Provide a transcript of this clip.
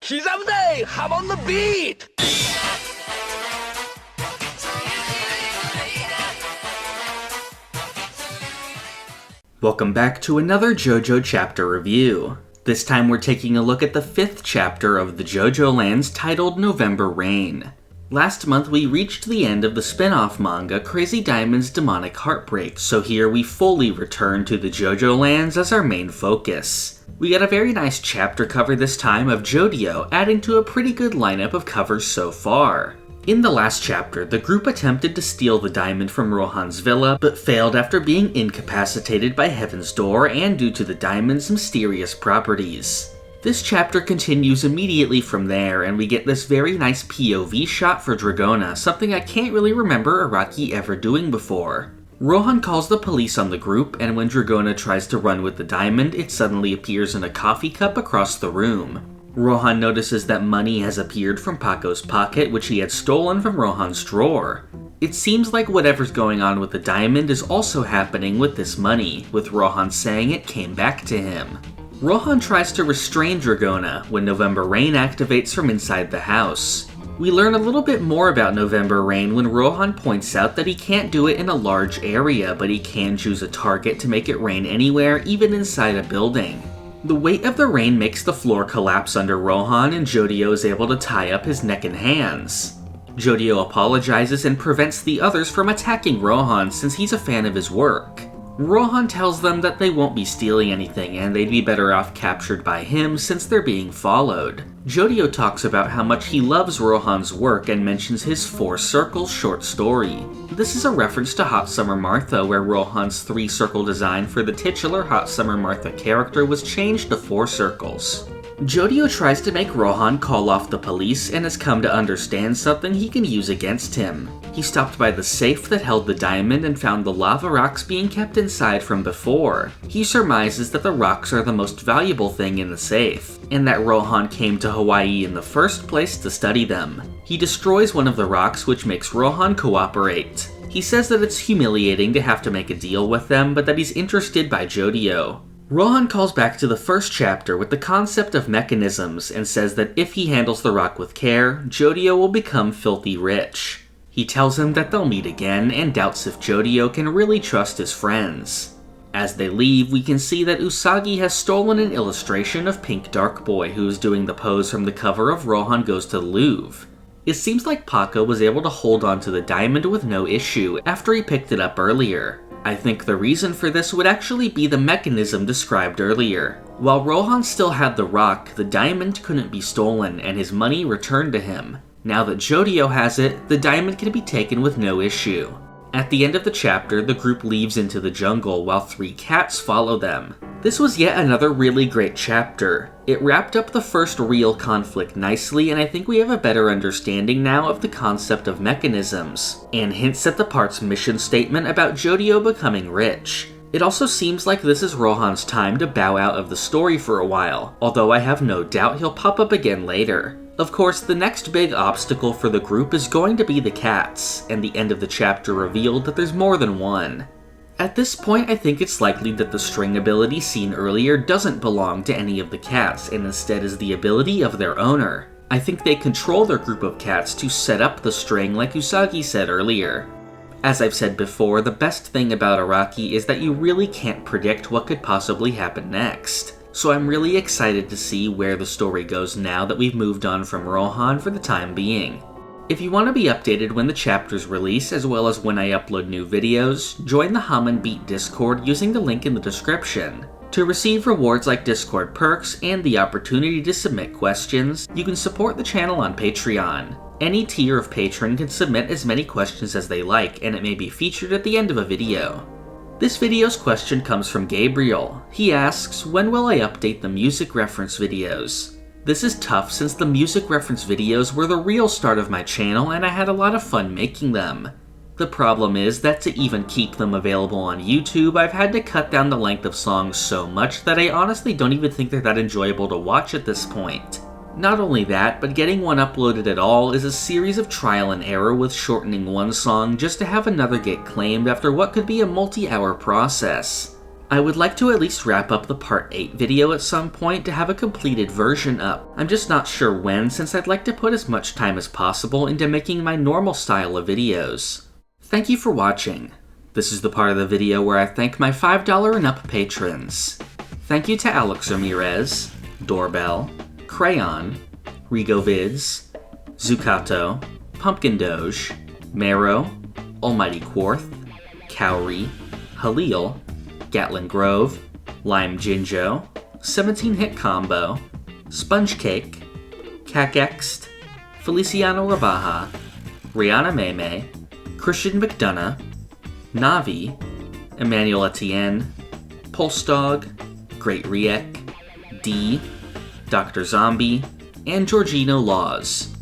기자부대, hop on the beat! Welcome back to another JoJo chapter review. This time we're taking a look at the 5th chapter of the JOJOLands titled November Rain. Last month we reached the end of the spin-off manga Crazy Diamond's Demonic Heartbreak, so here we fully return to the JoJoLands as our main focus. We got a very nice chapter cover this time of Jodio, adding to a pretty good lineup of covers so far. In the last chapter, the group attempted to steal the diamond from Rohan's villa, but failed after being incapacitated by Heaven's Door and due to the diamond's mysterious properties. This chapter continues immediately from there, and we get this very nice POV shot for Dragona, something I can't really remember Araki ever doing before. Rohan calls the police on the group, and when Dragona tries to run with the diamond, it suddenly appears in a coffee cup across the room. Rohan notices that money has appeared from Paco's pocket, which he had stolen from Rohan's drawer. It seems like whatever's going on with the diamond is also happening with this money, with Rohan saying it came back to him. Rohan tries to restrain Dragona when November Rain activates from inside the house. We learn a little bit more about November Rain when Rohan points out that he can't do it in a large area, but he can choose a target to make it rain anywhere, even inside a building. The weight of the rain makes the floor collapse under Rohan, and Jodio is able to tie up his neck and hands. Jodio apologizes and prevents the others from attacking Rohan since he's a fan of his work. Rohan tells them that they won't be stealing anything and they'd be better off captured by him since they're being followed. Jodio talks about how much he loves Rohan's work and mentions his 4 Circles short story. This is a reference to Hot Summer Martha, where Rohan's 3-circle design for the titular Hot Summer Martha character was changed to 4 circles. Jodio tries to make Rohan call off the police and has come to understand something he can use against him. He stopped by the safe that held the diamond and found the lava rocks being kept inside from before. He surmises that the rocks are the most valuable thing in the safe, and that Rohan came to Hawaii in the first place to study them. He destroys one of the rocks, which makes Rohan cooperate. He says that it's humiliating to have to make a deal with them, but that he's interested by Jodio. Rohan calls back to the first chapter with the concept of mechanisms and says that if he handles the rock with care, Jodio will become filthy rich. He tells him that they'll meet again and doubts if Jodio can really trust his friends. As they leave, we can see that Usagi has stolen an illustration of Pink Dark Boy, who is doing the pose from the cover of Rohan Goes to the Louvre. It seems like Paco was able to hold on to the diamond with no issue after he picked it up earlier. I think the reason for this would actually be the mechanism described earlier. While Rohan still had the rock, the diamond couldn't be stolen and his money returned to him. Now that Jodio has it, the diamond can be taken with no issue. At the end of the chapter, the group leaves into the jungle while 3 cats follow them. This was yet another really great chapter. It wrapped up the first real conflict nicely, and I think we have a better understanding now of the concept of mechanisms, and hints at the part's mission statement about Jodio becoming rich. It also seems like this is Rohan's time to bow out of the story for a while, although I have no doubt he'll pop up again later. Of course, the next big obstacle for the group is going to be the cats, and the end of the chapter revealed that there's more than one. At this point, I think it's likely that the string ability seen earlier doesn't belong to any of the cats, and instead is the ability of their owner. I think they control their group of cats to set up the string like Usagi said earlier. As I've said before, the best thing about Araki is that you really can't predict what could possibly happen next. So I'm really excited to see where the story goes now that we've moved on from Rohan for the time being. If you want to be updated when the chapters release, as well as when I upload new videos, join the Hum and Beat Discord using the link in the description. To receive rewards like Discord perks and the opportunity to submit questions, you can support the channel on Patreon. Any tier of patron can submit as many questions as they like, and it may be featured at the end of a video. This video's question comes from Gabriel. He asks, when will I update the music reference videos? This is tough since the music reference videos were the real start of my channel and I had a lot of fun making them. The problem is that to even keep them available on YouTube, I've had to cut down the length of songs so much that I honestly don't even think they're that enjoyable to watch at this point. Not only that, but getting one uploaded at all is a series of trial and error with shortening one song just to have another get claimed after what could be a multi-hour process. I would like to at least wrap up the Part 8 video at some point to have a completed version up. I'm just not sure when, since I'd like to put as much time as possible into making my normal style of videos. Thank you for watching. This is the part of the video where I thank my $5 and up patrons. Thank you to Alex Ramirez, Doorbell, Crayon, Rigovids, Zucato, Pumpkin Doge, Marrow, Almighty Quarth, Cowrie, Halil, Gatlin Grove, Lime Jinjo, 17 Hit Combo, Sponge Cake, Cakext, Feliciano Rabaja, Rihanna Meme, Christian McDonough, Navi, Emmanuel Etienne, Pulse Dog, Great Riek, D, Dr. Zombie, and Georgino Laws.